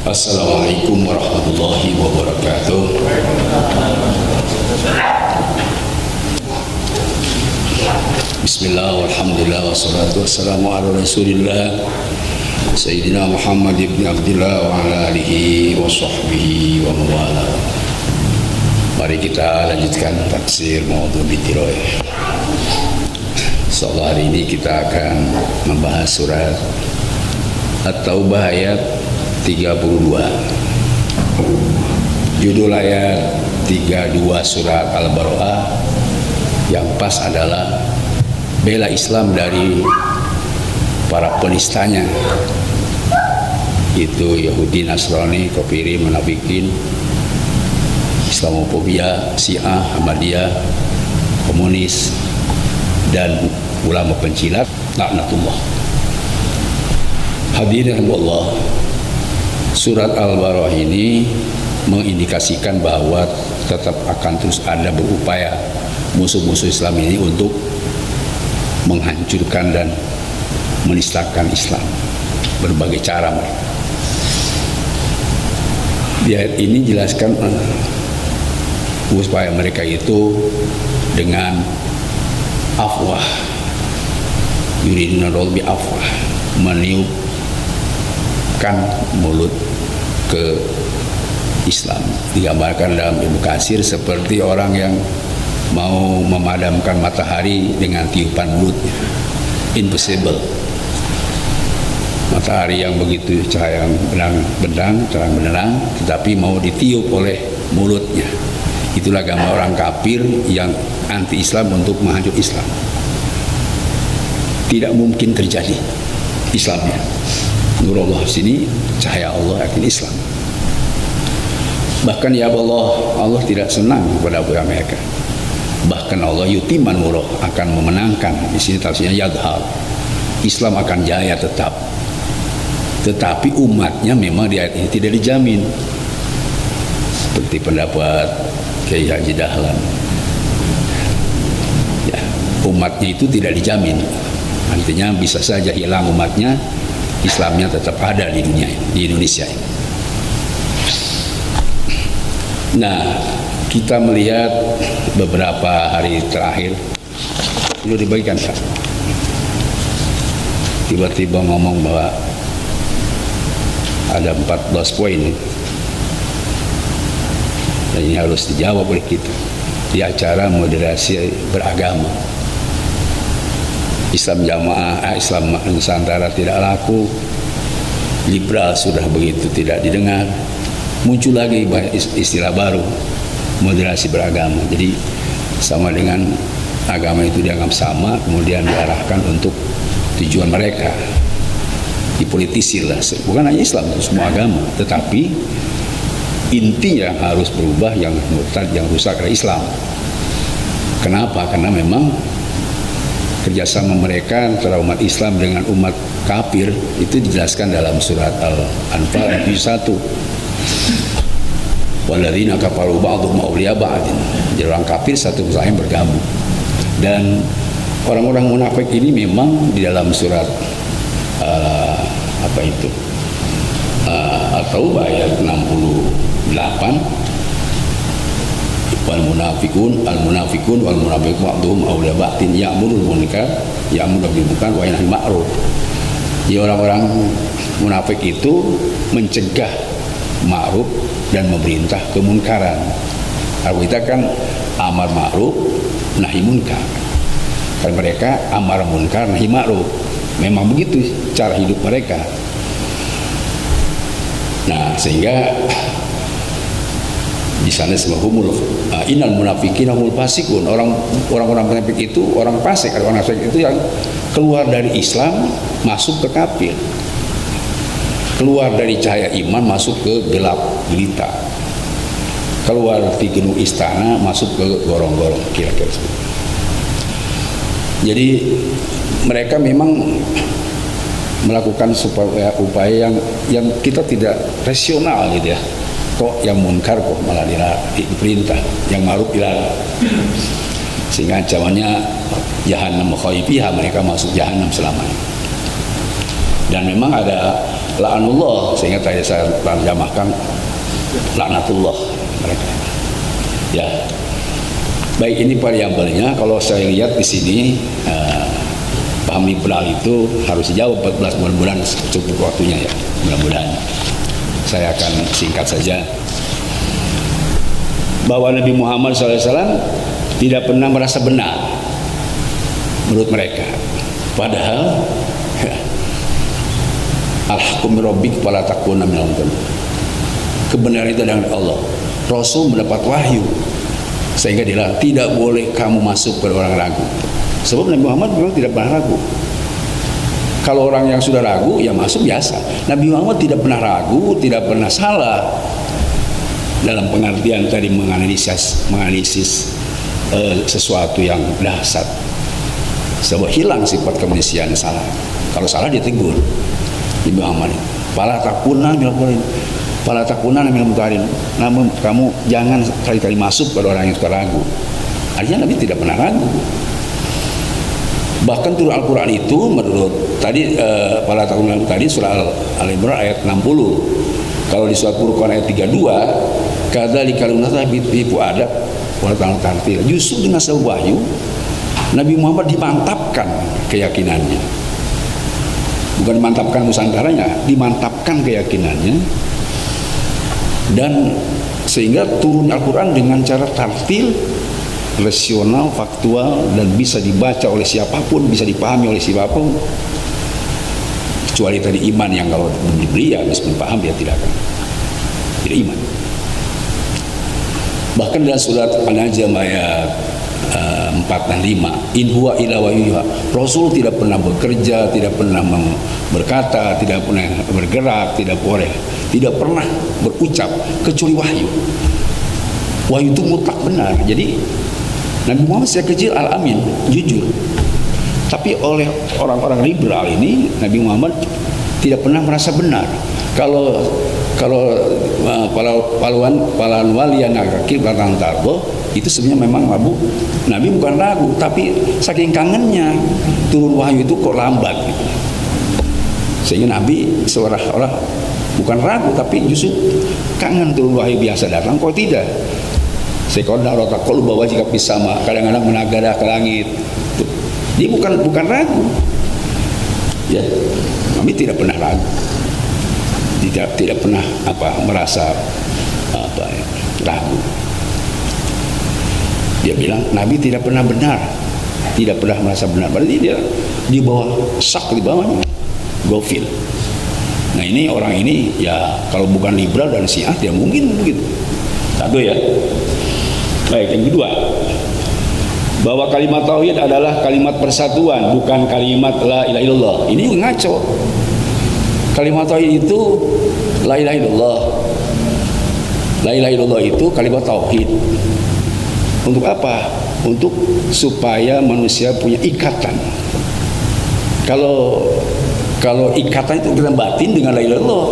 Assalamualaikum warahmatullahi wabarakatuh. Bismillah, walhamdulillah, wassalatu wassalamu ala rasulillah Sayyidina Muhammad ibn Abdullah wa ala alihi wa sahbihi wa mawala. Mari kita lanjutkan tafsir Maudhu Bitiroy. Insyaallah hari ini kita akan membahas surat At-Taubah ayat 32. Judul ayat 32 surat Al-Bara'ah yang pas adalah bela Islam dari para penistanya, itu Yahudi, Nasrani, Kafiri, Munafikin, Islamofobia, Syiah, Ahmadiyah, komunis, dan ulama pencilat, laknatullah. Hadirin Allah, surat Al-Bara'ah ini mengindikasikan bahwa tetap akan terus ada berupaya musuh-musuh Islam ini untuk menghancurkan dan menistakan Islam berbagai cara mereka. Di ayat ini jelaskan upaya mereka itu dengan afwah, yuriduna bi afwah, meniupkan mulut ke Islam. Digambarkan dalam Ibnu Katsir seperti orang yang mau memadamkan matahari dengan tiupan mulutnya. Impossible. Matahari yang begitu cahaya benang, terang benderang, tetapi mau ditiup oleh mulutnya. Itulah gambar orang kafir yang anti Islam untuk menghancur Islam. Tidak mungkin terjadi Islamnya. Nurullah sini, cahaya Allah akan Islam. Bahkan ya Allah tidak senang kepada apa mereka. Bahkan Allah yutiman nurah, akan memenangkan. Di sini tafsirnya yadhar, Islam akan jaya tetap. Tetapi umatnya memang di ayat ini tidak dijamin. Seperti pendapat Kiai Haji Dahlan. Ya, umatnya itu tidak dijamin. Artinya bisa saja hilang umatnya, Islamnya tetap ada di dunia ini, di Indonesia ini. Nah, kita melihat beberapa hari terakhir itu dibagikan Pak, tiba-tiba ngomong bahwa ada 14 poin dan ini harus dijawab oleh kita di acara moderasi beragama. Islam Jamaah, Islam Nusantara tidak laku, liberal sudah begitu tidak didengar, muncul lagi istilah baru, moderasi beragama. Jadi sama dengan agama itu dianggap sama, kemudian diarahkan untuk tujuan mereka, dipolitisir lah. Bukan hanya Islam, semua agama, tetapi intinya harus berubah, yang murtad, yang rusak adalah Islam. Kenapa? Karena memang kerjasama mereka antara umat Islam dengan umat kafir itu dijelaskan dalam surat Al-Anfal ayat 1. Walladzina kafaru ba'dhum awliya ba'din. Jadi orang kafir satu sama lain bergabung. Dan orang-orang munafik ini memang di dalam surat At-Taubah ayat 68, wal munafiqun wal munafiqun ba'dhum awliya ba'din ya'murul munkar bil munkar wa yanhal ma'ruf. Jadi orang-orang munafik itu mencegah ma'ruf dan memerintah kemunkaran. Kalau kita kan amar ma'ruf nahi munkar, kan mereka amar munkar nahi ma'ruf. Memang begitu cara hidup mereka. Nah, sehingga di sana semahumul innal munafiqina humul fasiqun. Orang-orang munafik itu orang fasik. Orang fasik itu yang keluar dari Islam masuk ke kafir, keluar dari cahaya iman masuk ke gelap gulita, keluar di gedung istana masuk ke gorong-gorong, kira-kira seperti itu. Jadi mereka memang melakukan upaya yang kita tidak rasional gitu ya. Kok yang munkar kok malah diperintah, yang ma'ruf dilarang. Sehingga ancamannya jahannam khalifiha, mereka masuk jahannam selamanya. Dan memang ada la'anullah, sehingga tadi saya terjemahkan laknatullah mereka. Ya, baik, ini variabelnya. Kalau saya lihat di sini paham liberal itu harus dijawab 14 bulan cukup waktunya ya, mudah-mudahan. Saya akan singkat saja bahwa Nabi Muhammad SAW tidak pernah merasa benar menurut mereka, padahal al-haqqu min rabbik fala takuna minal mumtarin. Kebenaran itu dari Allah. Rasul mendapat wahyu sehingga dia tidak boleh kamu masuk ke orang ragu. Sebab Nabi Muhammad memang tidak pernah ragu. Kalau orang yang sudah ragu ya masuk biasa. Nabi Muhammad tidak pernah ragu, tidak pernah salah dalam pengertian tadi menganalisis sesuatu yang dahsyat. Sebab hilang sifat kemanusiaan salah. Kalau salah dia tegur. Nabi Muhammad, "Fala takuna minal mumtarin." Fala takuna minal mumtarin. Namun kamu jangan kali-kali masuk pada orang yang suka ragu. Artinya Nabi tidak pernah ragu. Bahkan turun Al-Quran itu menurut tadi fala takuna tadi surah Al-Imran ayat 60. Kalau di surat Furqan ayat 32, kadzalika lunasa bi fuadak wa tartil. Justru dengan sebab wahyu Nabi Muhammad dimantapkan keyakinannya. Bukan dimantapkan nusantaranya, dimantapkan keyakinannya. Dan sehingga turun Al-Quran dengan cara tartil, rasional, faktual, dan bisa dibaca oleh siapapun, bisa dipahami oleh siapapun, kecuali tadi iman yang kalau diberi ya meskipun paham dia tidak iman. Bahkan dalam surat An-Najm ayat 4 dan 5, in huwa illa wahyuha. Rasul tidak pernah bekerja, tidak pernah berkata, tidak pernah bergerak, tidak pernah berucap kecuali wahyu. Wahyu itu mutlak benar. Jadi Nabi Muhammad sejak kecil al-amin, jujur. Tapi oleh orang-orang liberal ini Nabi Muhammad tidak pernah merasa benar. Kalau pahlawan walian kaki batang tarbo itu sebenarnya memang Nabi bukan ragu, tapi saking kangennya turun wahyu itu kok lambat gitu. Sehingga Nabi seolah-olah bukan ragu tapi justru kangen turun wahyu biasa datang kok tidak. Sekolah rota kalau bawa jika pisama kadang-kadang menagadah ke langit. Dia bukan ragu. Ya, Nabi tidak pernah ragu. Tidak pernah merasa ragu. Dia bilang Nabi tidak pernah benar, tidak pernah merasa benar. Berarti dia di bawah sak di bawahnya, gofil. Nah ini orang ini ya kalau bukan liberal dan Syiah dia mungkin begitu. Satu ya. Baik, yang kedua, bahwa kalimat tauhid adalah kalimat persatuan, bukan kalimat la ilaha illallah. Ini juga ngaco. Kalimat tauhid itu la ilaha illallah. La ilaha illallah itu kalimat tauhid. Untuk apa? Untuk supaya manusia punya ikatan. Kalau ikatan itu ikatan batin dengan la ilaha illallah,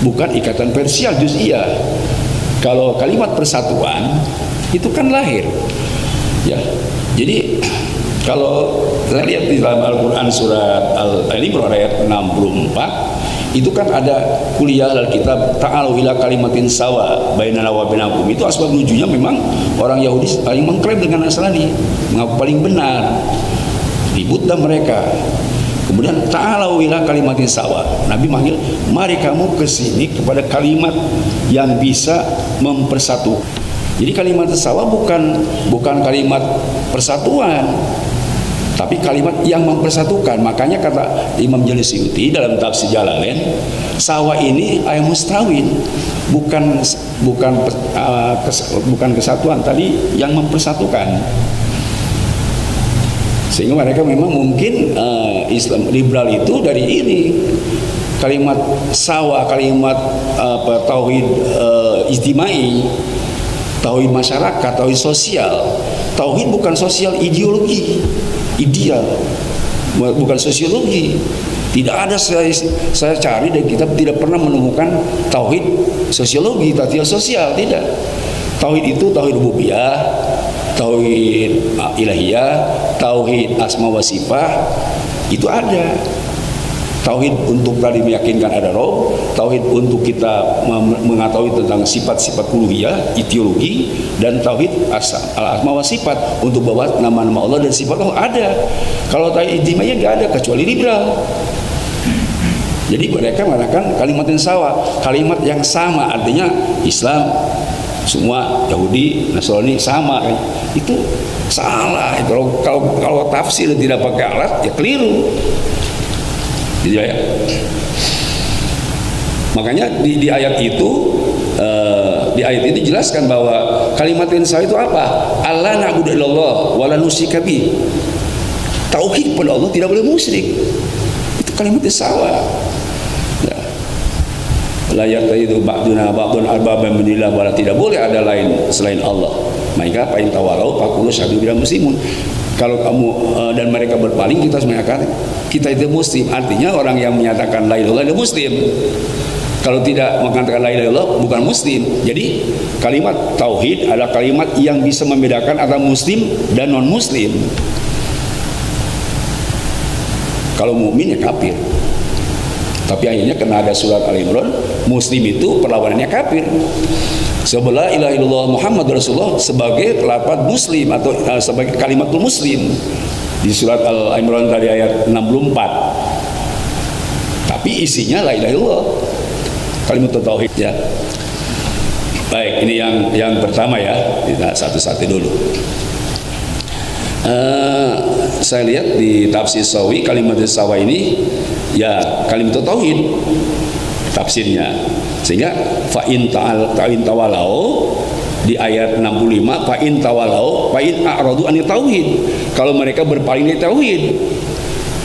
bukan ikatan parsial juz'iyah. Kalau kalimat persatuan itu kan lahir. Ya. Jadi kalau kita lihat di dalam Al-Quran surat Al-Imran ayat 64 itu kan ada kuliah Alkitab ta'alu ila kalimatin sawa bainana wa bainakum. Itu asbab nujunya memang orang Yahudi paling mengklaim dengan Nasrani, mengaku paling benar, ributlah mereka. Kemudian ta'alu ila kalimatin sawa, Nabi manggil, mari kamu ke sini kepada kalimat yang bisa mempersatukan. Jadi kalimat sawa bukan kalimat persatuan, tapi kalimat yang mempersatukan. Makanya kata Imam Jalil Suyuti dalam tafsir Jalalain, sawa ini ayat mustawin, bukan kesatuan, tadi yang mempersatukan. Sehingga mereka memang mungkin Islam liberal itu dari ini kalimat sawa, kalimat tauhid ijtimai, tauhid masyarakat, tauhid sosial. Tauhid bukan sosial ideologi, ideal, bukan sosiologi. Tidak ada saya cari dan kita tidak pernah menemukan tauhid sosiologi, tauhid sosial, tidak. Tauhid itu tauhid rububiyah, tauhid ilahiyah, tauhid asma wa sifat, itu ada. Tauhid untuk tadi meyakinkan ada roh, tauhid untuk kita mengetahui tentang sifat-sifat uluhiyah, ideologi, dan tauhid asma wa sifat untuk bawa nama-nama Allah dan sifat Allah ada. Kalau tauhid ijtimaiyah nggak ada kecuali liberal. Jadi mereka mengatakan kalimat yang sama, artinya Islam semua, Yahudi, Nasrani sama, itu salah. Kalau tafsir tidak pakai alat ya keliru. Jadi ya. Makanya di ayat itu jelaskan bahwa kalimat yang sah itu apa? Allah na'budu illallah wa la nusyrika bih. Tauhid kepada Allah, tidak boleh musyrik. Itu kalimat yang salah. Ya. La yattakhidhu ba'duna ba'dun arbaban min dunillah, tidak boleh ada lain selain Allah. Maka fa in tawallaw faqulu syahadu bila muslimun. Kalau kamu dan mereka berpaling, kita harus mengatakan kita itu muslim. Artinya orang yang menyatakan la ilaha illallah itu muslim. Kalau tidak mengatakan la ilaha illallah bukan muslim. Jadi kalimat tauhid adalah kalimat yang bisa membedakan antara muslim dan non muslim. Kalau mukmin ya kafir. Tapi akhirnya kena ada surat Al-Imran, muslim itu perlawanannya kafir. Sebelah ilaha illallah Muhammad Rasulullah sebagai lafaz muslim atau sebagai kalimatul muslim di surat Al-Imran tadi ayat 64. Tapi isinya la ilaha illallah, kalimat tauhid ya. Baik, ini yang pertama ya. Kita satu-satu dulu. Saya lihat di tafsir Sawi, kalimat sawa ini ya kalimat tauhid tafsirnya, sehingga fa in tawalau di ayat 65, fa in tawalau fa in a'radu an tauhid, kalau mereka berpaling dari tauhid,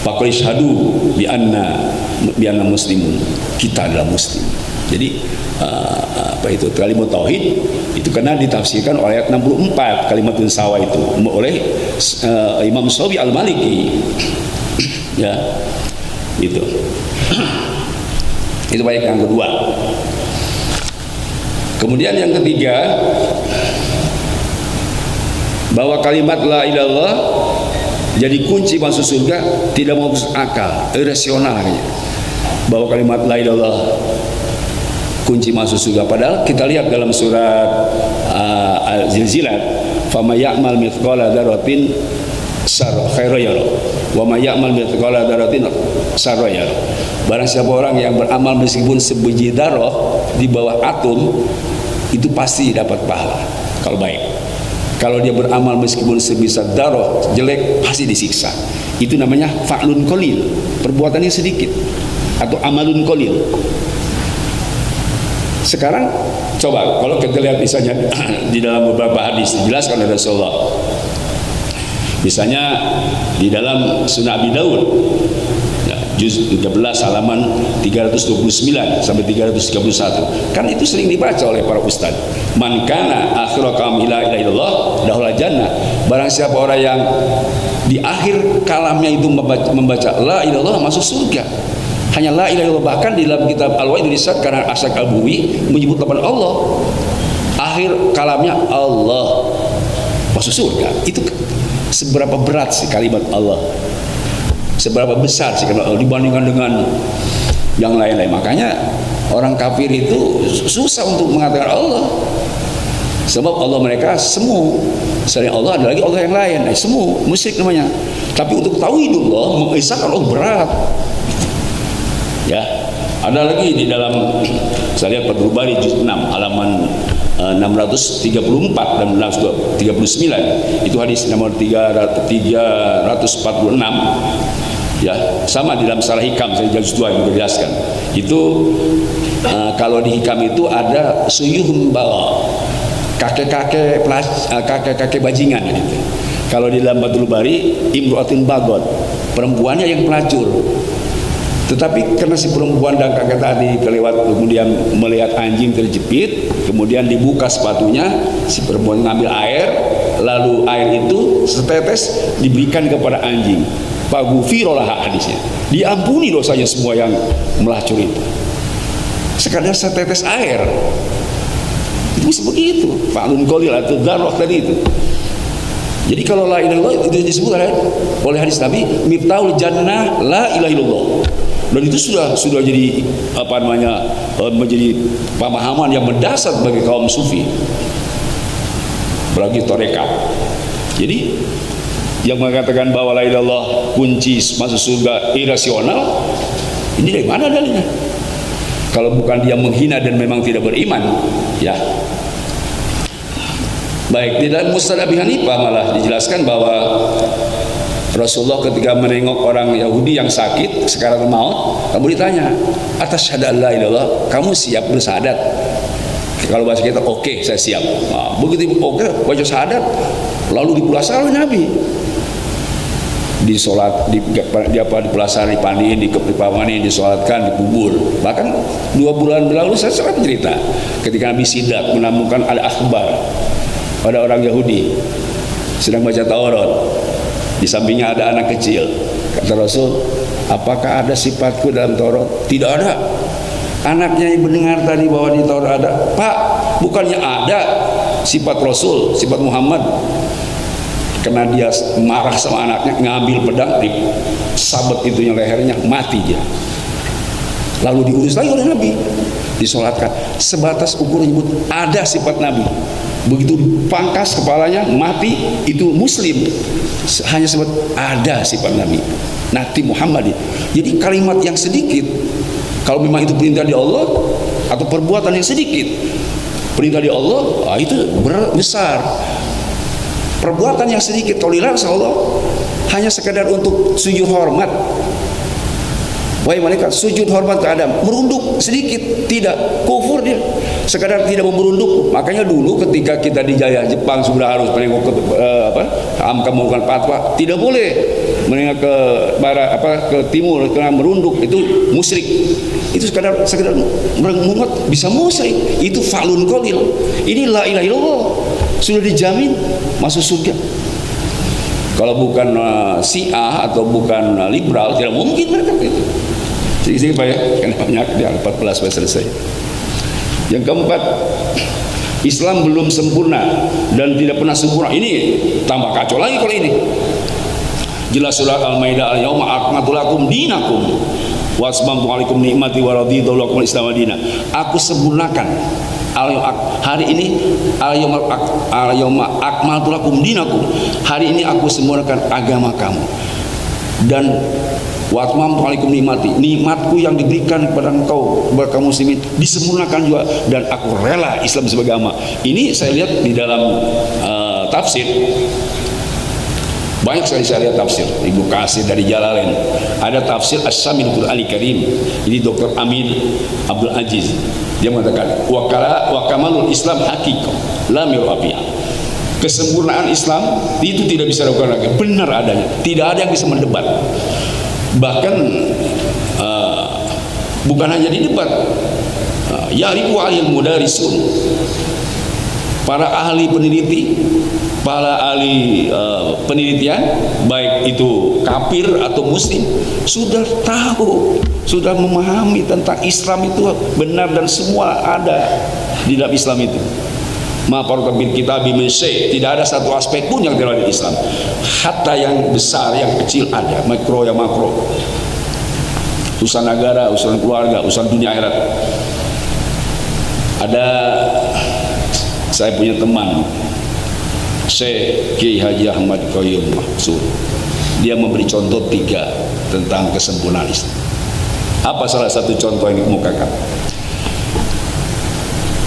faqul syahadu bi anna muslimun, kita adalah muslim. Jadi kalimat tauhid itu karena ditafsirkan oleh ayat 64 kalimat sawa itu oleh Imam Sawi Al-Maliki ya itu. Itu baik yang kedua. Kemudian yang ketiga, bahwa kalimat la ilaha illallah jadi kunci masuk surga, tidak mau masuk akal, irasional aja. Bahwa kalimat la ilaha illallah kunci masuk surga, padahal kita lihat dalam surat Al-Zilzilat, fama ya'mal mithqala dzarratin khairan yara wa may ya'mal mithqala dzarratin syarran yara. Barang siapa orang yang beramal meskipun sebiji darah di bawah atom, itu pasti dapat pahala kalau baik. Kalau dia beramal meskipun sebesar darah jelek, pasti disiksa. Itu namanya fa'lun qalil, perbuatannya sedikit, atau amalun qalil. Sekarang coba kalau kita lihat misalnya di dalam beberapa hadis dijelaskan oleh Rasulullah. Misalnya di dalam Sunan Abi Daud juz 13 halaman 329 sampai 331, kan itu sering dibaca oleh para ustaz. Man kana akhiru kalam la ilaha illallah dahul jannah. Barang siapa orang yang di akhir kalamnya itu membaca la ilaha illallah, masuk surga. Hanya la ilaha illallah. Bahkan di dalam kitab Al-Waid Risat karena Asy-Syaikh Al-Buwi menyebut nama Allah, akhir kalamnya Allah, masuk surga. Itu seberapa berat sih kalimat Allah, seberapa besar sih kalau dibandingkan dengan yang lain-lain. Makanya orang kafir itu susah untuk mengatakan Allah, sebab Allah mereka semu. Selain Allah ada lagi Allah yang lain, semu, musyrik namanya. Tapi untuk tauhidullah, mengesahkan Allah berat. Ya, ada lagi di dalam, saya lihat Fathul Bari juz 6 halaman 634 dan 639, itu hadis nomor 346. Ya, sama di dalam Sarah Hikam saya juz 2 yang menjelaskan. Itu kalau di Hikam itu ada suyuhun bawa, kakek-kakek bajingan gitu. Kalau di dalam Fathul Bari imru'atun bagot, perempuannya yang pelacur. Tetapi karena si perempuan dan kakek tadi kelewat, kemudian melihat anjing terjepit, kemudian dibuka sepatunya, si perempuan ngambil air, lalu air itu setetes diberikan kepada anjing. Faghufirolaha, hadisnya, diampuni dosanya semua yang melacur itu. Sekadar setetes air. Itu bisa begitu. Fa'lun qalil atau dzarrah tadi itu. Jadi kalau la ilaha illallah itu disebut oleh hadis Nabi miftahul jannah la ilaha illallah. Dan itu sudah jadi apa namanya, menjadi pemahaman yang mendasar bagi kaum sufi, apalagi tarekat. Jadi yang mengatakan bahwa la ilaha illallah kunci masuk surga irasional, ini dari mana dalilnya? Kalau bukan dia menghina dan memang tidak beriman, ya. Baik, di dalam Musnad Abi Hanifah malah dijelaskan bahwa Rasulullah ketika menengok orang Yahudi yang sakit sekarat maut, kamu ditanya, atas la ilaha illallah, kamu siap bersyahadat? Kalau bahasa kita, oke, saya siap. Nah, begitu oke, baca syahadat, lalu dipulasar oleh Nabi. Di sholat, di pulasar, dipandiin, dipamanin, disolatkan, dikubur. Bahkan 2 bulan berlalu saya sering cerita ketika Nabi sidak menemukan ada akhbar, ada orang Yahudi sedang baca Taurat, di sampingnya ada anak kecil. Kata Rasul, apakah ada sifatku dalam Taurat? Tidak ada. Anaknya yang mendengar tadi bahwa di Taurat ada, Pak, bukannya ada sifat Rasul, sifat Muhammad. Karena dia marah sama anaknya, ngambil pedang, disabet itunya lehernya, mati dia. Lalu diurus lagi oleh Nabi, disolatkan. Sebatas ukur menyebut ada sifat Nabi. Begitu pangkas kepalanya, mati, itu Muslim. Hanya sebut ada sifat Nabi, Nabi Muhammad. Jadi kalimat yang sedikit, kalau memang itu perintah di Allah atau perbuatan yang sedikit, perintah di Allah, itu besar. Perbuatan yang sedikit toleransi Allah hanya sekadar untuk sujud hormat. Wahai malaikat, sujud hormat ke Adam, merunduk sedikit, tidak kufur dia, sekadar tidak merunduk. Makanya dulu ketika kita dijajah Jepang sudah harus menengok ke AMK melakukan fatwa, tidak boleh menengok ke barat ke timur karena merunduk, itu musyrik. Itu sekadar mengumat bisa musyrik, itu fa'lun qalil. Ini la ilaha illallah, sudah dijamin masuk surga. Kalau bukan Syiah atau bukan liberal, tidak mungkin mereka itu. Jadi Pak ya, kan banyak dia 14 selesai. Yang keempat, Islam belum sempurna dan tidak pernah sempurna. Ini tambah kacau lagi kalau ini. Jelas surat Al-Maidah, al-yauma akmaltu lakum dinakum wa atmamtu alaikum ni'mati wa raditu lakum al-Islam madina. Aku sempurnakan hari ini al-yauma akmaltu lakum dinakum. Hari ini aku sempurnakan agama kamu. Dan wa atmamtu alaikum ni'mati, nikmatku yang diberikan kepada engkau, kepada kaum muslimin disempurnakan juga, dan aku rela Islam sebagai agama. Ini saya lihat di dalam tafsir, banyak sekali saya lihat tafsir Ibnu Katsir dari Jalalain. Ada tafsir Asy-Syamil Qur'anil Karim, ini Dr. Amin Abdul Aziz, dia mengatakan wa kamalul Islam haqiqah la mir'abiyah. Kesempurnaan Islam itu tidak bisa dilakukan lagi, benar adanya, tidak ada yang bisa mendebat. Bahkan bukan hanya di debat, ya'rifu alil mudarisun, para ahli peneliti, para ahli penelitian, baik itu kafir atau muslim, sudah tahu, sudah memahami tentang Islam itu benar dan semua ada di dalam Islam itu. Ma farqa bil kitabi min syai', tidak ada satu aspek pun yang tidak ada di Islam. Hatta yang besar, yang kecil ada, mikro yang makro. Urusan negara, urusan keluarga, urusan dunia akhirat. Ada, saya punya teman, Syekh Kiai Haji Ahmad Qayyum Mahsud. Dia memberi contoh 3 tentang kesempurnaan Islam. Apa salah satu contoh yang dikemukakan?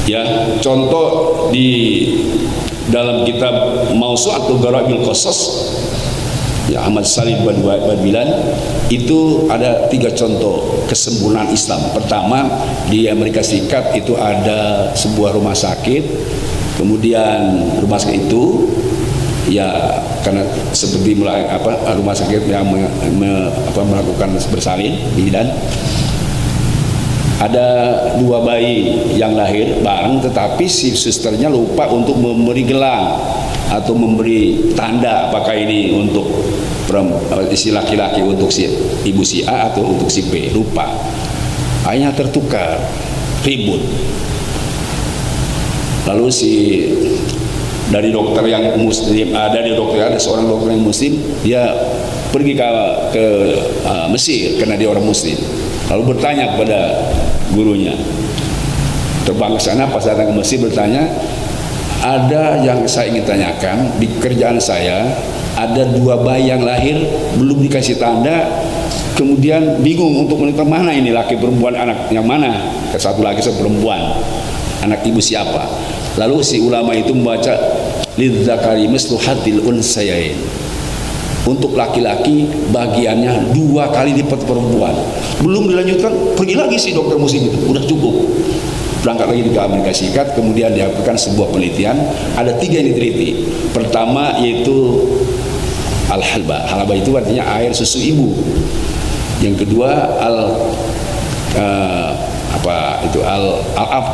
Ya, contoh di dalam kitab Mawsu'atul Gharabil Qasas, ya, Ahmad Salim Badbilan, itu ada 3 contoh kesempurnaan Islam. Pertama, di Amerika Serikat itu ada sebuah rumah sakit, kemudian rumah sakit itu ya karena seperti rumah sakit yang melakukan bersalin bidan, ada 2 bayi yang lahir bareng, tetapi si susternya lupa untuk memberi gelang atau memberi tanda apakah ini untuk si laki-laki, untuk si ibu si A atau untuk si B, lupa. Akhirnya tertukar, ribut. Lalu si dari dokter yang muslim, dari dokter, ada seorang dokter yang muslim, dia pergi ke Mesir karena dia orang muslim, lalu bertanya kepada gurunya, terbang ke sana, pas datang ke Mesir bertanya, ada yang saya ingin tanyakan di kerjaan saya, ada 2 bayi yang lahir belum dikasih tanda, kemudian bingung untuk menentukan mana ini laki perempuan, anak yang mana, satu laki satu perempuan, anak ibu siapa. Lalu si ulama itu membaca lidzakari mislu hadil unsayain, untuk laki-laki bagiannya 2 kali lipat perempuan. Belum dilanjutkan, pergi lagi si dokter muslim itu, udah cukup, berangkat lagi ke Amerika Serikat. Kemudian dilakukan sebuah penelitian, ada 3 yang diteliti. Pertama yaitu al-halba, halba itu artinya air susu ibu. Yang kedua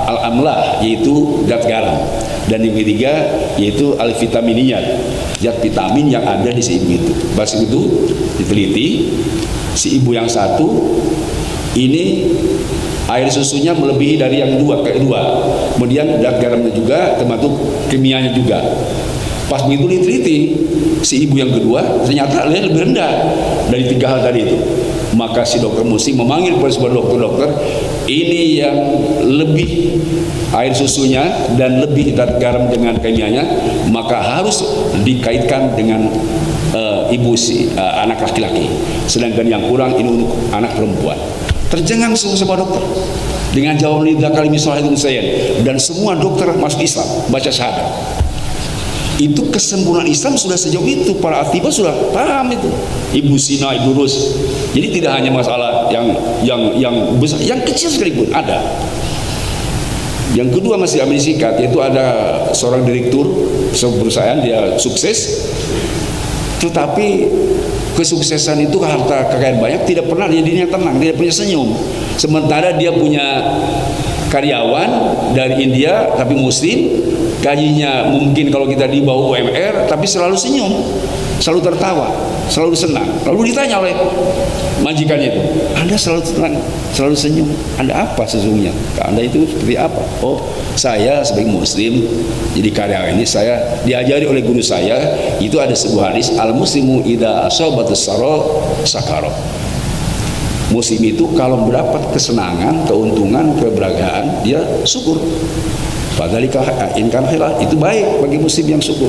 al-amlah, yaitu zat garam. Dan yang ketiga yaitu al-vitaminiyat, zat vitamin yang ada di si ibu itu. Pas itu diteliti, si ibu yang satu ini air susunya melebihi dari yang kedua, kemudian zat garamnya juga, termasuk kimianya juga. Pas begitu diteliti, si ibu yang kedua ternyata lebih rendah dari 3 hal tadi itu. Maka si dokter muslim memanggil kepada sebuah dokter, ini yang lebih air susunya dan lebih zat garam dengan kimianya, maka harus dikaitkan dengan anak laki-laki, sedangkan yang kurang ini untuk anak perempuan. Terjengang semua dokter dengan jawaban lidzakari mislu hadil unsayain, dan semua dokter masuk Islam, baca syahadat. Itu kesempurnaan Islam sudah sejauh itu, para atibah sudah paham itu. Ibu Sina, Ibu Rus. Jadi tidak hanya masalah yang besar, yang kecil sekalipun ada. Yang kedua masih Amerika Serikat, yaitu ada seorang direktur sebuah perusahaan, dia sukses, tetapi kesuksesan itu, harta kekayaan banyak, tidak pernah dirinya tenang, tidak punya senyum. Sementara dia punya karyawan dari India tapi muslim, gajinya mungkin kalau kita di bawah UMR, tapi selalu senyum, selalu tertawa, selalu senang. Lalu ditanya oleh majikannya itu, Anda selalu tenang, selalu senyum, Anda apa sesungguhnya? Anda itu seperti apa? Oh, saya sebagai muslim, jadi karyawan ini saya diajari oleh guru saya, itu ada sebuah hadis, al muslimu idza asabatus sarra sakara. Muslim itu kalau mendapat kesenangan, keuntungan, keberagahan, dia syukur. Padahal inkan khilaf, itu baik bagi muslim yang syukur.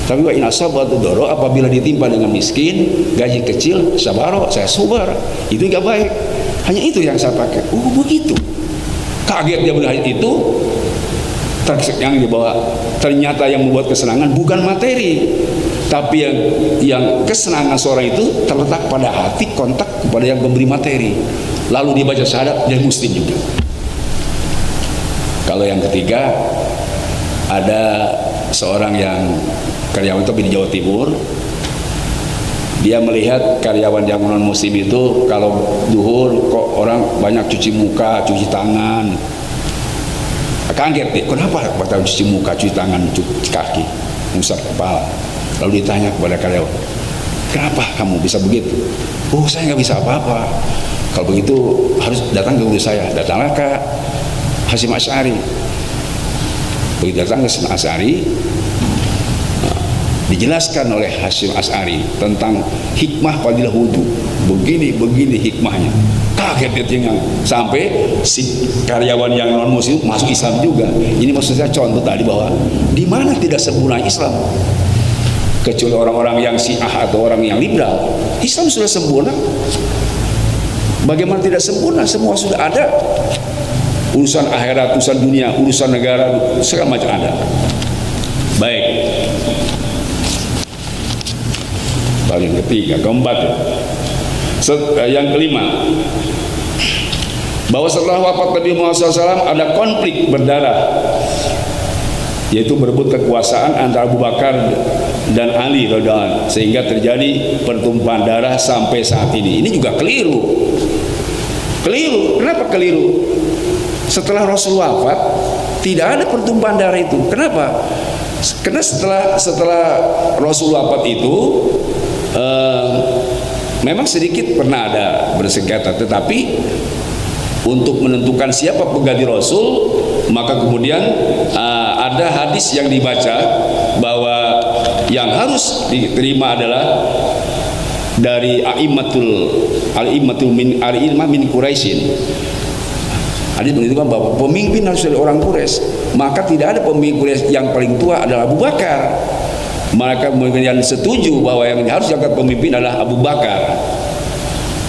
Tapi wa in asabatu doro, apabila ditimpa dengan miskin, gaji kecil, sabaro, saya sabar. Itu enggak baik. Hanya itu yang saya pakai. Oh begitu. Kaget dia melihat itu. Yang dibawa, ternyata yang membuat kesenangan bukan materi, tapi yang kesenangan seorang itu terletak pada hati, kontak kepada yang memberi materi. Lalu dibaca syahadat, dia muslim juga. Kalau yang ketiga, ada seorang yang karyawan tapi di Jawa Timur, dia melihat karyawan yang non muslim itu kalau duhur kok orang banyak cuci muka, cuci tangan. Kaget deh, kenapa batal cuci muka, cuci tangan, cuci kaki, ngusap kepala. Lalu ditanya kepada karyawan, kenapa kamu bisa begitu? Oh, saya nggak bisa apa-apa. Kalau begitu harus datang ke guru saya. Datanglah ke Hasyim Asy'ari. Begitu datang ke Hasyim Asy'ari, dijelaskan oleh Hasyim Asy'ari tentang hikmah fadilah wudu. Begini hikmahnya. Kaget dia, sampai si karyawan yang non muslim masuk Islam juga. Ini maksudnya contoh tadi bahwa di mana tidak sempurna Islam, kecuali orang-orang yang Syiah atau orang yang liberal. Islam sudah sempurna. Bagaimana tidak sempurna? Semua sudah ada. Urusan akhirat, urusan dunia, urusan negara, segala macam ada. Baik. Paling ketiga, keempat ya. Yang kelima, bahwa setelah wafat Nabi Muhammad SAW ada konflik berdarah, yaitu berebut kekuasaan antara Abu Bakar dan Ali radhiyallahu anhu, sehingga terjadi pertumpahan darah sampai saat ini. Ini juga keliru. Kenapa keliru? Setelah Rasul wafat tidak ada pertumpahan darah itu. Kenapa? Karena setelah Rasul wafat itu memang sedikit pernah ada bersengketa, tetapi untuk menentukan siapa pengganti Rasul, maka kemudian ada hadis yang dibaca bahwa yang harus diterima adalah dari al-immatul min Quraisyin. Hadis menunjukkan bahwa pemimpin harus dari orang Quraisy. Maka tidak ada pemimpin Quraisy yang paling tua adalah Abu Bakar. Mereka kemudian setuju bahwa yang harus diangkat pemimpin adalah Abu Bakar.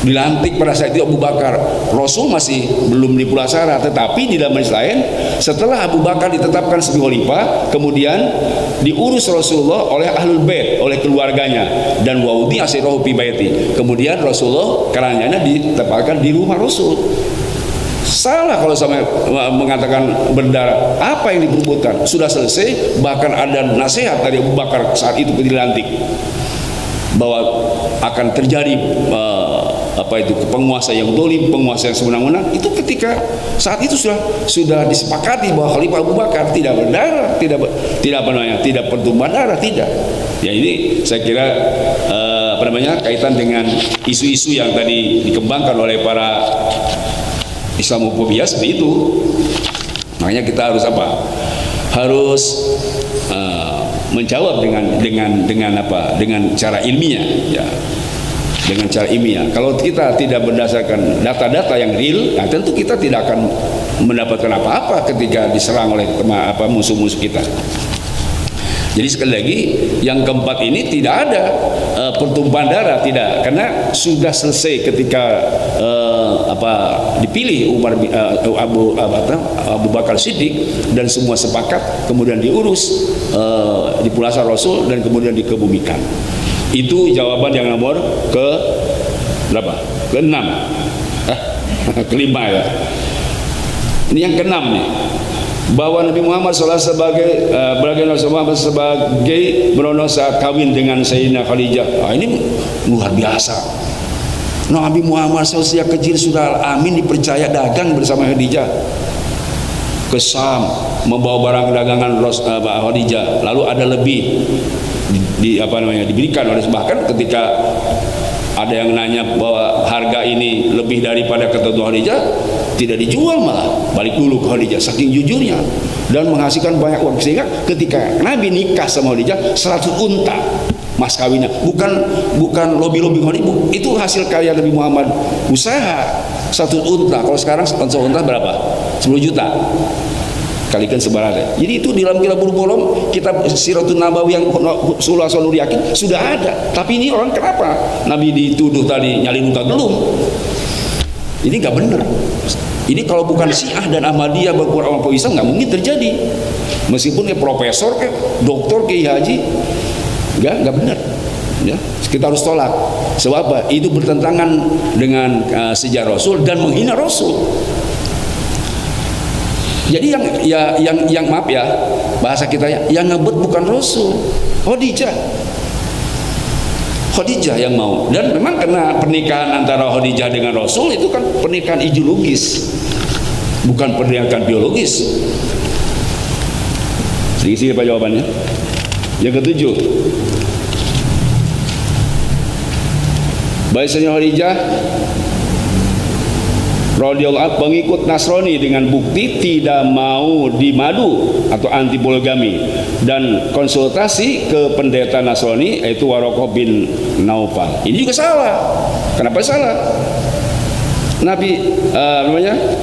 Dilantik pada saat itu Abu Bakar. Rasul masih belum di Pulasara, tetapi di dalam hadis lain setelah Abu Bakar ditetapkan sebagai khalifah, kemudian diurus Rasulullah oleh ahlul bait, oleh keluarganya, dan waudi asirahu fi baiti. Kemudian Rasulullah karangannya ditempatkan di rumah Rasul. Salah kalau sampai mengatakan berdarah. Apa yang diperbutkan sudah selesai. Bahkan ada nasihat dari Abu Bakar saat itu ketika dilantik bahwa akan terjadi penguasa yang dolim, penguasa yang sewenang-wenang. Itu ketika saat itu sudah disepakati bahwa Khalifah Abu Bakar tidak berdarah, tidak pertumpahan darah, tidak. Ya, ini saya kira kaitan dengan isu-isu yang tadi dikembangkan oleh para Islamofobia seperti itu. Makanya kita harus harus menjawab dengan cara ilmiah, ya, dengan cara ilmiah. Kalau kita tidak berdasarkan data-data yang real, nah tentu kita tidak akan mendapatkan apa-apa ketika diserang oleh musuh-musuh kita. Jadi sekali lagi, yang keempat ini tidak ada pertumpahan darah, tidak, karena sudah selesai ketika dipilih Abu Bakar Siddiq dan semua sepakat, kemudian diurus di Pulasar Rasul dan kemudian dikebumikan. Itu jawaban yang nomor ke berapa? Ke-6. Kelima ya. Ini yang ke-6 nih. Bahwa Nabi Muhammad SAW sebagai berono saat kawin dengan Sayyidina Khadijah. Ini luar biasa. Nabi Muhammad SAW sejak kecil sudah amin dipercaya dagang bersama Khadijah ke Syam, membawa barang dagangan Khadijah. Lalu ada lebih diberikan oleh, bahkan ketika ada yang nanya bahwa harga ini lebih daripada ketentuan Khadijah, tidak dijual, malah balik dulu ke Khadijah saking jujurnya dan menghasilkan banyak uang. Sehingga ketika Nabi nikah sama Khadijah 100 unta mas kawinnya, bukan lobby-lobby Khadijah, itu hasil karya Nabi Muhammad, usaha 100 unta. Kalau sekarang 1 unta berapa? 10 juta kalikan sebarang. Jadi itu di dalam kitab Bulughul kitab Siratun Nabawi yang Sulh Hasanul Yakin sudah ada. Tapi ini orang kenapa Nabi dituduh tadi nyalin unta gelung? Ini nggak benar. Ini kalau bukan Syiah dan Ahmadiyah berkurang sama Islam nggak mungkin terjadi. Meskipun profesor, doktor, haji, nggak benar. Ya, kita harus tolak. Sebab apa? Itu bertentangan dengan sejarah Rasul dan menghina Rasul. Jadi yang maaf ya, bahasa kita yang ngebut bukan Rasul, Khadijah yang mau. Dan memang karena pernikahan antara Khadijah dengan Rasul itu kan pernikahan ideologis, bukan pernikahan biologis. Sedikit apa jawabannya? Yang ke-7, bahasanya Khadijah radhiyallahu pengikut Nasrani dengan bukti tidak mau dimadu atau anti poligami, dan konsultasi ke pendeta Nasrani yaitu Waraqah bin Naufal. Ini juga salah. Kenapa salah? Nabi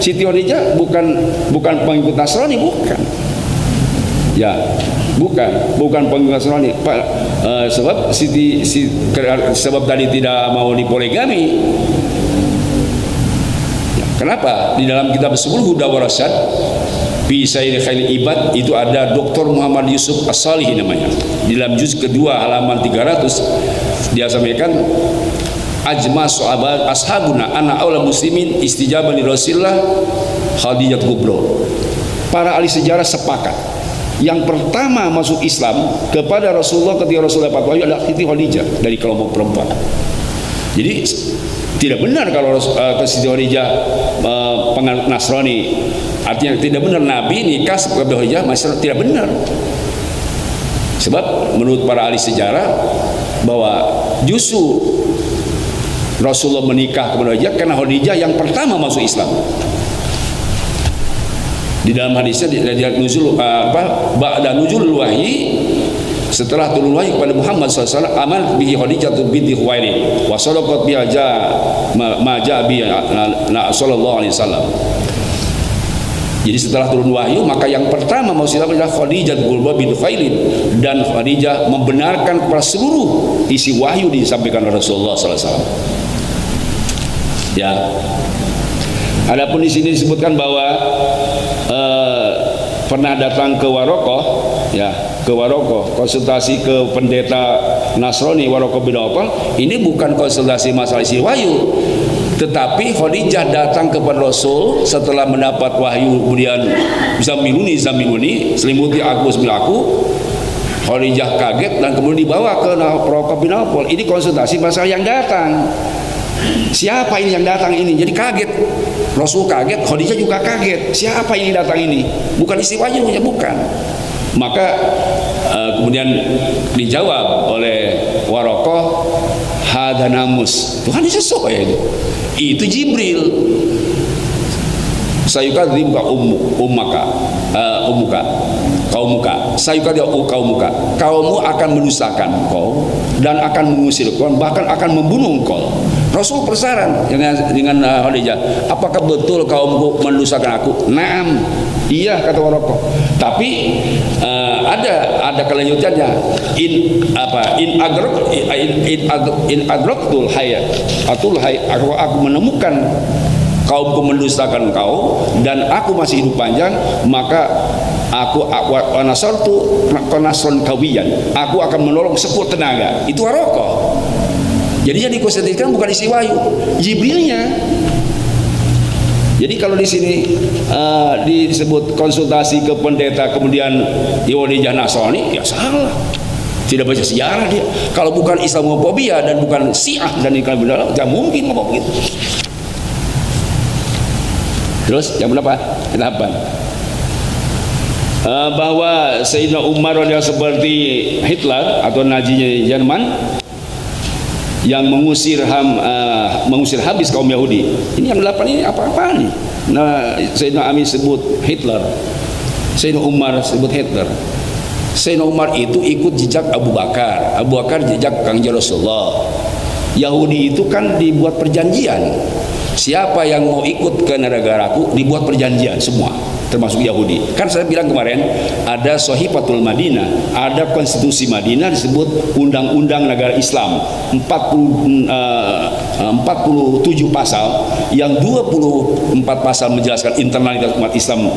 Siti Khadijah bukan pengikut Nasrani, bukan. Ya, bukan pengikut Nasrani. Sebab tadi tidak mau dipoligami. Kenapa? Di dalam kitab Subul Huda wa Rasyad fi Sayyid Khairil Ibad itu ada Dr. Muhammad Yusuf As-Salihi namanya. Di dalam juz kedua halaman 300 dia sampaikan ajma sahabat ashabuna ana aula muslimin istijaban li Rasulillah Khadijah Kubra. Para ahli sejarah sepakat yang pertama masuk Islam kepada Rasulullah ketika Rasulullah fatwa adalah Siti Khadijah dari kelompok perempuan. Jadi tidak benar kalau Siti Khadijah penganut Nasrani. Artinya tidak benar Nabi nikah kepada Khadijah, tidak benar. Sebab menurut para ahli sejarah bahwa justru Rasulullah menikah kepada Khadijah karena Khadijah yang pertama masuk Islam. Di dalam hadisnya dia nuzul ba'da nuzul wahyi, setelah turun wahyu kepada Muhammad SAW, aman bihi Khadijah binti Khuwailid wa sadaqat biha ma ja'a bi sallallahu alaihi wasallam. Jadi setelah turun wahyu, maka yang pertama maksudnya adalah Khadijah binti Khuwailid, dan Khadijah membenarkan kepada seluruh isi wahyu disampaikan oleh Rasulullah SAW. Ya. Adapun di sini disebutkan bahwa pernah datang ke Warokoh, ya, ke Warokoh, konsultasi ke pendeta Nasrani Warokoh bin Nawfal. Ini bukan konsultasi masalah isi wahyu, tetapi Khadijah datang kepada Rasul setelah mendapat wahyu, kemudian zamiluni selimuti aku sebelah aku. Khadijah kaget dan kemudian dibawa ke Warokoh bin Nawfal. Ini konsultasi masalah yang datang. Siapa ini yang datang ini? Jadi kaget. Rasul kaget, Khadijah juga kaget. Siapa ini datang ini? Bukan isi wahyu, bukan. Maka kemudian dijawab oleh Warokoh, hada namus. Tuhan disesok ya itu. Itu Jibril. Sayukadzim ka umuka. Kaummu akan mendustakan kau dan akan mengusir kau, bahkan akan membunuh kau. Rasul bersaran dengan Khadijah, apakah betul kaumku mendustakan aku? Naam, iya kata Warokoh. Tapi ada kelanjutannya. In agraktul hayat atul hay, aku menemukan kaumku mendustakan kau dan aku masih hidup panjang, maka aku nasron kawiyan, aku akan menolong sekuat tenaga. Itu Warokoh. Jadi yang dikonsentrasikan bukan isi wahyu, Jibrilnya. Jadi kalau di sini disebut konsultasi ke pendeta kemudian Khadijah Nasrani, ya salah. Tidak baca sejarah dia. Kalau bukan Islamofobia dan bukan Syiah dan iklan benar, tidak mungkin ngomong begitu. Terus yang berapa? 8. Bahwa Sayyidina Umar adalah seperti Hitler atau Nazinya Jerman yang mengusir habis kaum Yahudi. Ini yang 8 ini apa-apa nih? Nah, Sayyidina Amin sebut Hitler, Sayyidina Umar sebut Hitler. Sayyidina Umar itu ikut jejak Abu Bakar, Abu Bakar jejak Kangjeng Rasulullah. Yahudi itu kan dibuat perjanjian. Siapa yang mau ikut ke negaraku, dibuat perjanjian semua, termasuk Yahudi. Kan saya bilang kemarin, ada Sahifatul Madinah, ada konstitusi Madinah disebut undang-undang negara Islam, 47 pasal, yang 24 pasal menjelaskan internalitas umat Islam,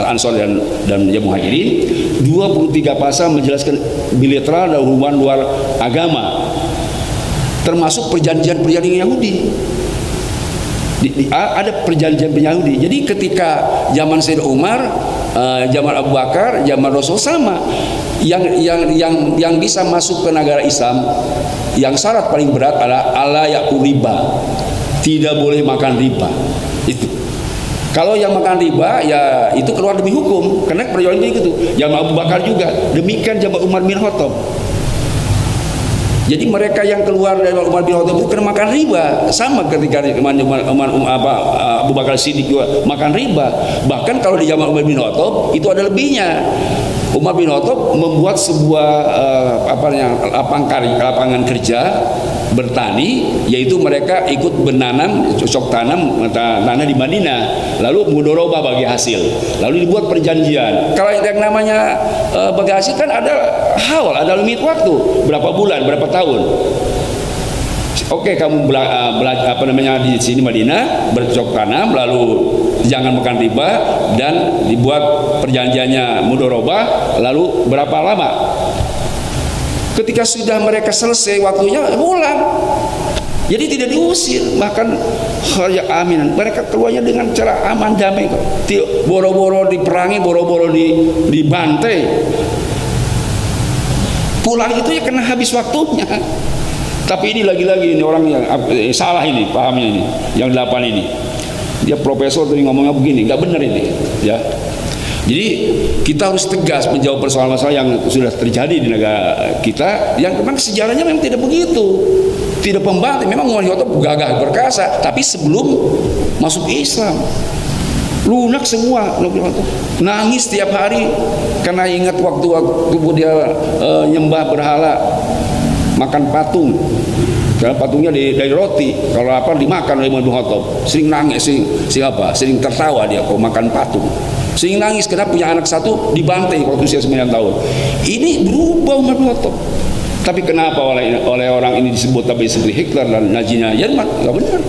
Ansor dan Muhajirin. 23 pasal menjelaskan bilateral dan hubungan luar agama, termasuk perjanjian-perjanjian Yahudi. Ada perjanjian Yahudi. Jadi ketika zaman Sayyidina Umar, zaman Abu Bakar, zaman Rasul sama. Yang bisa masuk ke negara Islam, yang syarat paling berat adalah ala yakul riba. Tidak boleh makan riba. Itu. Kalau yang makan riba, ya itu keluar demi hukum. Karena perjuangan begitu. Zaman Abu Bakar juga. Demikian zaman Umar bin Khattab. Jadi mereka yang keluar dari Umar bin Khattab itu kena makan riba, sama ketika Abu Bakar Siddiq juga makan riba. Bahkan kalau di zaman Umar bin Khattab itu ada lebihnya. Umar bin Khattab membuat sebuah lapangan kerja bertani, yaitu mereka ikut menanam, cocok tanam tanah di Madinah, lalu mudoroba bagi hasil, lalu dibuat perjanjian. Kalau yang namanya bagi hasil kan ada haul, ada limit waktu, berapa bulan, berapa tahun. Oke, kamu di sini Madinah bercocok tanam, lalu jangan makan riba, dan dibuat perjanjiannya mudoroba, lalu berapa lama. Ketika sudah mereka selesai waktunya, pulang. Jadi tidak diusir, bahkan ya amin. Mereka keluarnya dengan cara aman damai. Boro-boro diperangi, boro-boro dibantai. Pulang itu ya kena habis waktunya. Tapi ini lagi-lagi ini orang yang salah ini, pahamnya ini, yang 8 ini. Dia profesor tadi ngomongnya begini, nggak benar ini, ya. Jadi kita harus tegas menjawab persoalan-persoalan yang sudah terjadi di negara kita, yang memang sejarahnya memang tidak begitu, tidak pembantai. Memang Umar bin Khattab gagah perkasa, tapi sebelum masuk Islam lunak semua, nangis tiap hari karena ingat waktu dia nyembah berhala, makan patung. Karena patungnya dari roti, kalau lapar dimakan oleh Umar bin Khattab. Sering nangis, sering tertawa dia kalau makan patung. Sering nangis karena punya anak satu dibantai waktu usia 9 tahun. Ini berubah Umar bin Khattab. Tapi kenapa oleh orang ini disebut tapi seperti Hitler dan Nazinya Jerman? Gak benar.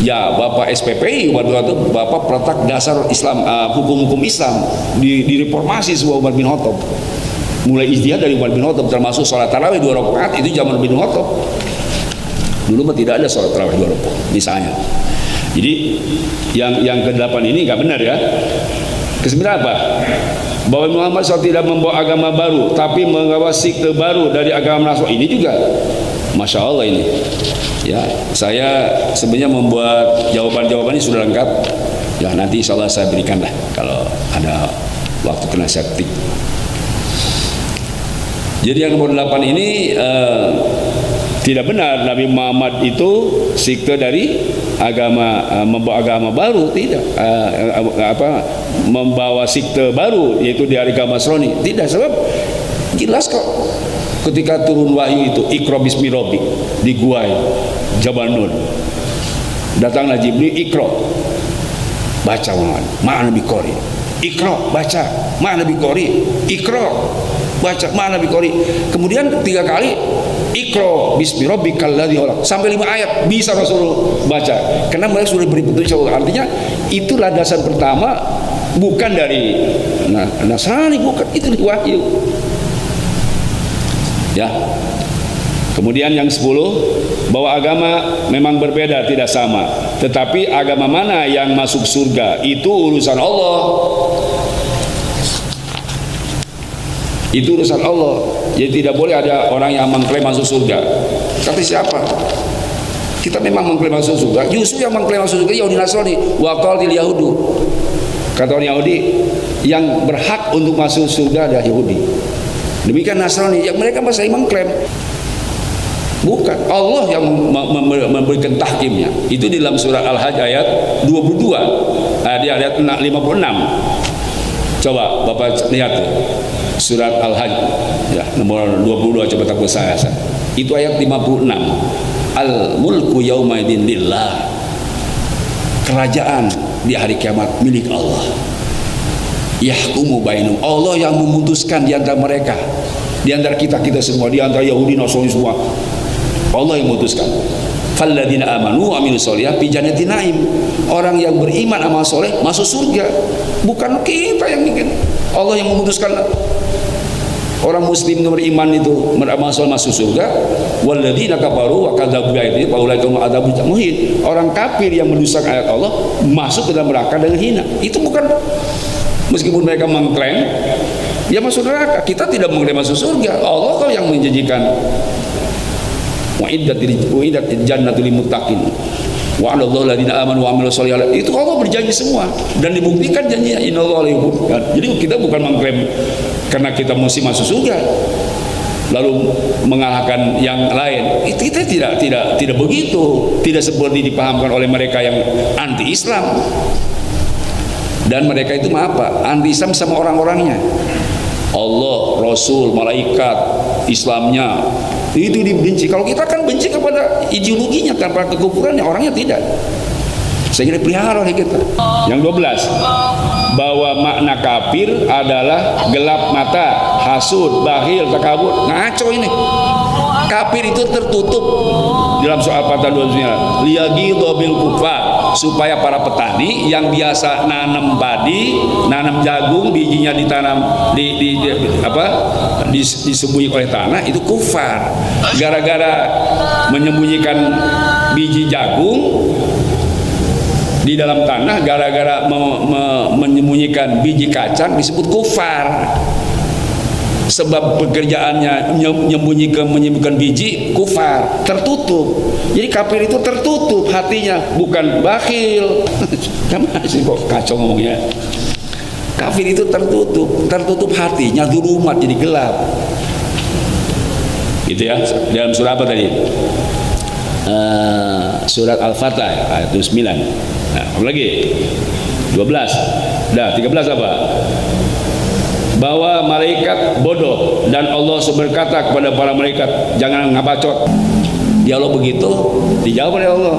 Ya, Bapak SPPI Umar bin Khattab, Bapak peletak dasar Islam, hukum-hukum Islam di reformasi sebuah Umar bin Khattab. Mulai ijtihad dari Umar bin Khattab, termasuk sholat tarawih 2 rakaat itu zaman Umar bin Khattab. Dulu mah tidak ada sholat tarawih 2 rakaat misalnya. Jadi yang ke-8 ini nggak benar ya. Ke-9 apa? Bahwa Muhammad SAW tidak membawa agama baru, tapi membawa sikte baru dari agama Nasrani. Ini juga, masya Allah ini. Ya, saya sebenarnya membuat jawaban-jawaban ini sudah lengkap. Ya, nanti insya Allah saya berikanlah kalau ada waktu kena septik. Jadi yang nomor 8 ini tidak benar Nabi Muhammad itu sikte dari agama, membawa agama baru, tidak. Membawa sikte baru yaitu dari agama Nasrani, tidak. Sebab jelas kok ketika turun wahyu itu Iqra bismi rabbik di gua Jabal Nur, datanglah Jibril, Iqra baca Muhammad, ma'ana biqori, Iqra baca, ma'ana biqori, Iqra baca, ma'ana biqori. Kemudian 3 kali Iqra bismi rabbikal ladzi khalaq, sampai 5 ayat bisa Rasulullah baca karena mereka sudah beri petunjuk. Artinya itulah dasar pertama, bukan dari Nasrani, bukan, itu dari wahyu ya. Kemudian yang 10, bahwa agama memang berbeda, tidak sama, tetapi agama mana yang masuk surga itu urusan Allah. Itu urusan Allah. Jadi tidak boleh ada orang yang mengklaim masuk surga. Kata siapa? Kita memang mengklaim masuk surga. Justru yang mengklaim masuk surga Yahudi Nasrani. Wa qalatil yahudu. Kata orang Yahudi, yang berhak untuk masuk surga adalah Yahudi. Demikian Nasrani, yang mereka masih mengklaim. Bukan, Allah yang memberikan tahkimnya. Itu di dalam surah Al-Hajj ayat 22, di ayat 56. Coba Bapak lihat surat Al-Hajj ya, nomor 22, coba takut saya. Itu ayat 56. Al-mulku yauma idzin lillah. Kerajaan di hari kiamat milik Allah. Yahkumu bainum. Allah yang memutuskan di antara mereka, di antara kita semua, di antara Yahudi Nasrani semua. Allah yang memutuskan. Falladzina amanu wa amilus sholihat fi jannatin naim. Orang yang beriman amal soleh masuk surga. Bukan kita yang bikin. Allah yang memutuskan. Orang muslim yang beriman itu beramal soleh masuk surga. Walladzina kafaru wa kadzabu bi ayati fa ulaika hum adzabul muhin. Orang kafir yang mendustakan ayat Allah masuk ke dalam neraka dengan hina. Itu bukan, meskipun mereka mengklaim dia masuk neraka, kita tidak mengklaim masuk surga. Allah kok yang menjanjikan wa'iddat jannatul lil muttaqin wa 'alallahul ladzina amanu wa 'amilus sholihat. Itu Allah berjanji semua dan dibuktikan janjinya, innallaha la yuhibbu. Jadi kita bukan mengklaim karena kita mesti masuk surga lalu mengalahkan yang lain. Itu kita tidak begitu, tidak seperti dipahamkan oleh mereka yang anti Islam. Dan mereka itu apa? Anti Islam sama orang-orangnya. Allah, Rasul, malaikat, Islamnya itu dibenci. Kalau kita kan benci kepada ideologinya, kepada kekufurannya, orangnya tidak. Saya kira pelihara oleh kita. Yang 12, bahwa makna kafir adalah gelap mata, hasud, bakhil, takabur. Ngaco ini. Kafir itu tertutup dalam soal Al-Fatihah 29. Liyagidha bil kufar, supaya para petani yang biasa nanam padi, nanam jagung, bijinya ditanam disembunyi oleh tanah, itu kufar. Gara-gara menyembunyikan biji jagung di dalam tanah, gara-gara menyembunyikan biji kacang, disebut kufar. Sebab pekerjaannya menyembunyikan biji, kufar, tertutup. Jadi kafir itu tertutup hatinya, bukan bakhil. Gimana sih kok kacau ngomongnya? Kafir itu tertutup hatinya, zulumat, jadi gelap. Gitu ya. Dalam surah apa tadi? Surat Al-Fatihah ayat 9. Nah, apa lagi? 12. Dah, 13 apa? Bahwa malaikat bodoh dan Allah berkata kepada para malaikat, jangan ngabacot. Ya Allah begitu, dijawab oleh Allah,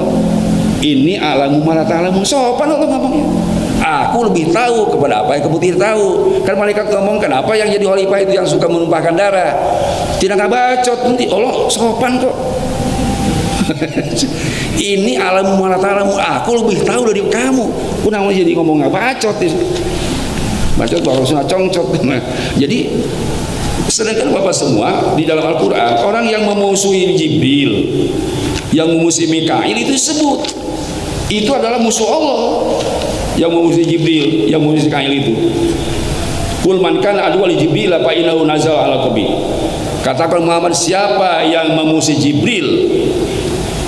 ini alamu mala ta'lamun. Sopan Allah ngomongnya. Aku lebih tahu kepada apa yang kamu tidak tahu. Kan malaikat ngomong, kenapa yang jadi khalifah itu yang suka menumpahkan darah? Tidak ngabacot, nanti Allah sopan kok. Ini alamu mala ta'lamun. Aku lebih tahu dari kamu. Kenapa jadi ngomong ngabacot? Bacot bahwa sunnah congcot. Nah, jadi sedangkan Bapak semua di dalam Al-Quran, orang yang memusuhi Jibril, yang memusuhi Mikail itu disebut itu adalah musuh Allah. Yang memusuhi Jibril, yang memusuhi Mikail itu, kul man kana aduwwa li Jibril fa innahu nazala ala qalbi. Katakan Muhammad, siapa yang memusuhi Jibril,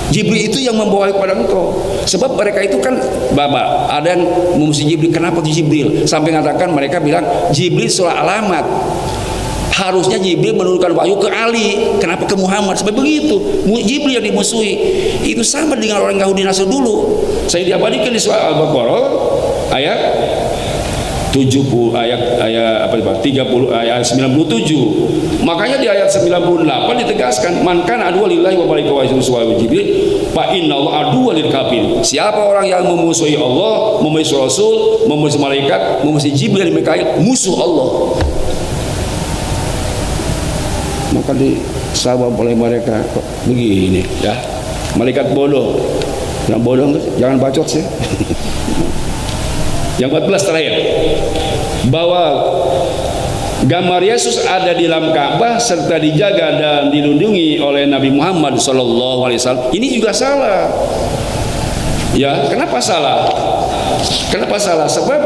Jibril itu yang membawa kepada engkau. Sebab mereka itu kan Bapak ada yang memusuhi Jibril. Kenapa Jibril? Sampai mengatakan, mereka bilang Jibril salah alamat. Harusnya Jibril menurunkan wahyu ke Ali, kenapa ke Muhammad? Sampai begitu. Jibril yang dimusuhi. Itu sama dengan orang Yahudi Nasr dulu. Saya diabadikan di surah Al-Baqarah ayat 70 ayat 30 ayat 97. Makanya di ayat 98 ditegaskan, man kana aduwwa lillahi wa malaikatihi wa Jibril fa innallaha aduwwun lil kafirin. Siapa orang yang memusuhi Allah, memusuhi Rasul, memusuhi malaikat, memusuhi Jibril dan Mikail, musuh Allah. Maka disabab oleh mereka kok begini ya. Malaikat bodoh. Yang bodoh jangan bacot sih. Yang 14 terakhir, bahwa gambar Yesus ada di dalam Ka'bah serta dijaga dan dilindungi oleh Nabi Muhammad SAW. Ini juga salah. Ya, kenapa salah? Kenapa salah? Sebab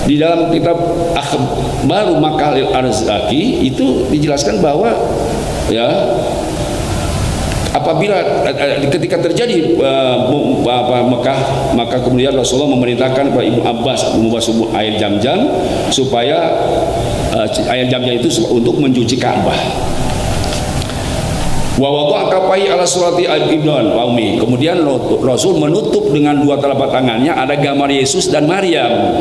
di dalam kitab Akhbaru Makalil Arzaki itu dijelaskan bahwa ya, apabila ketika terjadi Mekah, maka kemudian Rasulullah memerintahkan kepada Ibnu Abbas membasuh air Zam-Zam supaya air Zam-Zam itu untuk mencuci Ka'bah. Wa wada'a kafai ala surati al-Imran wa ummi. Kemudian Rasul menutup dengan dua telapak tangannya ada gambar Yesus dan Maryam.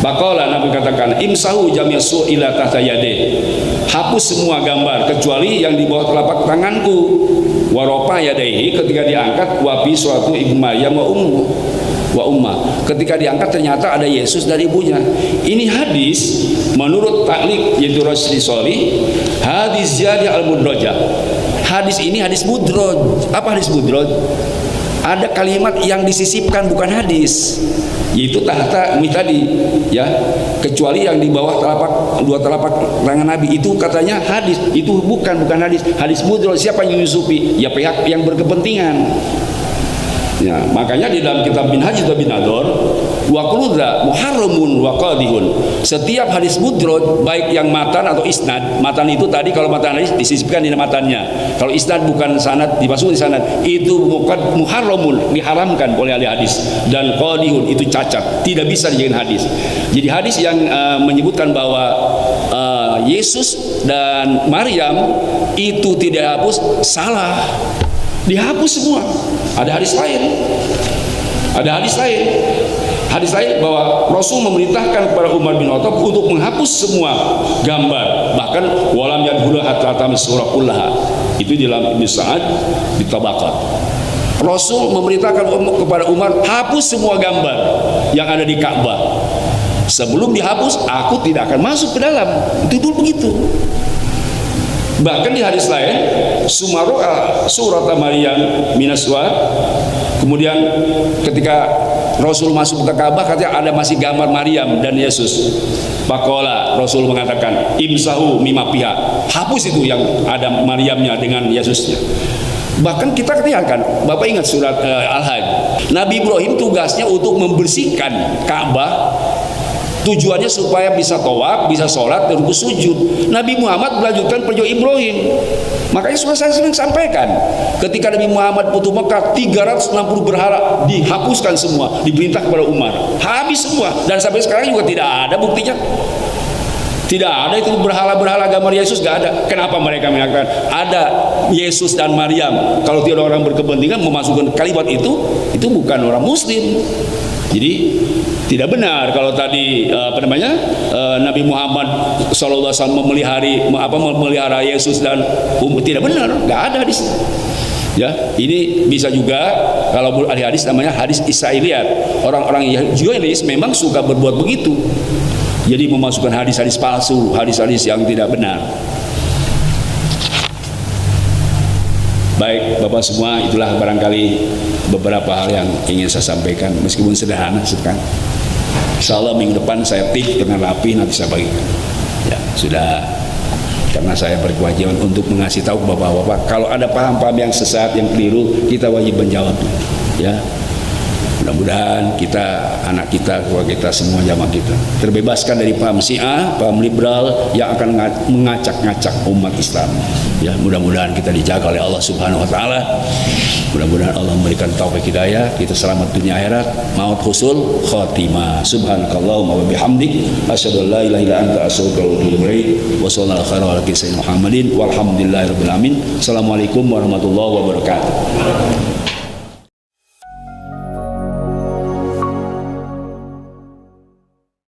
Baqala Nabi katakan, imsahu jami'su ila tahta yadih. Hapus semua gambar kecuali yang di bawah telapak tanganku. Wa rafa yadaihi, ketika diangkat wa fi suratu ibnu Maryam wa umma. Ketika diangkat ternyata ada Yesus dan ibunya. Ini hadis menurut taklik yaitu Rasul Sholih, hadis jadi al-mudrajah. Hadis ini hadis mudraj. Apa hadis mudraj? Ada kalimat yang disisipkan, bukan hadis, yaitu tahta tadi ya, kecuali yang di bawah dua telapak tangan Nabi itu katanya hadis. Itu bukan hadis. Hadis mudraj. Siapa yang menyusupi? Ya pihak yang berkepentingan. Ya, makanya di dalam kitab Minhaj bin Nador, wa kuludha muharramun wa qadihun. Setiap hadis mudraj, baik yang matan atau isnad. Matan itu tadi kalau matan hadis disisipkan di matannya. Kalau isnad bukan sanad, dimasukkan di sanad. Itu muharramun, diharamkan oleh ahli hadis. Dan qadihun itu cacat, tidak bisa dijadikan hadis. Jadi hadis yang menyebutkan bahwa Yesus dan Maryam itu tidak hapus, salah. Dihapus semua. Ada hadis lain. Hadis lain bahwa Rasul memerintahkan kepada Umar bin Khattab untuk menghapus semua gambar, bahkan walam yadhulu hatta tamis surah kullaha. Itu di dalam Ibnu Sa'ad di Tabaqat. Rasul memerintahkan kepada Umar, hapus semua gambar yang ada di Ka'bah. Sebelum dihapus, aku tidak akan masuk ke dalam. Itu dulu begitu. Bahkan di hadis lain, sumaro'a surat Maryam minaswa. Kemudian ketika Rasul masuk ke Ka'bah, katanya ada masih gambar Maryam dan Yesus. Pakola Rasul mengatakan, imsahu mimma fiha. Hapus itu yang ada Maryamnya dengan Yesusnya. Bahkan kita katakan, Bapak ingat surat Al-Hajj, Nabi Ibrahim tugasnya untuk membersihkan Ka'bah. Tujuannya supaya bisa tawaf, bisa sholat, dan rukuk sujud. Nabi Muhammad melanjutkan perjuangan Ibrahim. Makanya sudah saya sering sampaikan, ketika Nabi Muhammad putus Mekah, 360 berhala dihapuskan semua, diperintah kepada Umar. Habis semua, dan sampai sekarang juga tidak ada buktinya. Tidak ada itu berhala-berhala gambar Yesus, nggak ada. Kenapa mereka mengatakan ada Yesus dan Maryam? Kalau tidak orang berkepentingan memasukkan kalimat itu bukan orang Muslim. Jadi tidak benar kalau tadi Nabi Muhammad SAW memelihara Yesus dan tidak benar, nggak ada di situ. Ya, ini bisa juga kalau hadis namanya hadis Israiliyat. Orang-orang Zionis memang suka berbuat begitu. Jadi memasukkan hadis-hadis palsu, hadis-hadis yang tidak benar. Baik, Bapak semua, itulah barangkali beberapa hal yang ingin saya sampaikan, meskipun sederhana sekarang. Insya Allah minggu depan saya tip dengan rapi, nanti saya bagikan. Ya, sudah, karena saya berkewajiban untuk mengasih tahu ke Bapak-Bapak, kalau ada paham-paham yang sesat, yang keliru, kita wajib menjawab. Ya, mudah-mudahan kita, anak kita, keluarga kita, semua jamaah kita terbebaskan dari paham Syiah, paham liberal yang akan mengacak-ngacak umat Islam. Ya, mudah-mudahan kita dijaga oleh Allah Subhanahu wa taala. Mudah-mudahan Allah memberikan taufik hidayah, kita selamat dunia akhirat, maut husnul khatimah. Subhanakallahumma wa bihamdik, asyhadu an la ilaha illa anta, astaghfiruka wa atubu ilaik. Wa sallallahu alaihi wa sallam ala sayyidina Muhammadin walhamdulillahirabbil alamin. Assalamualaikum warahmatullahi wabarakatuh.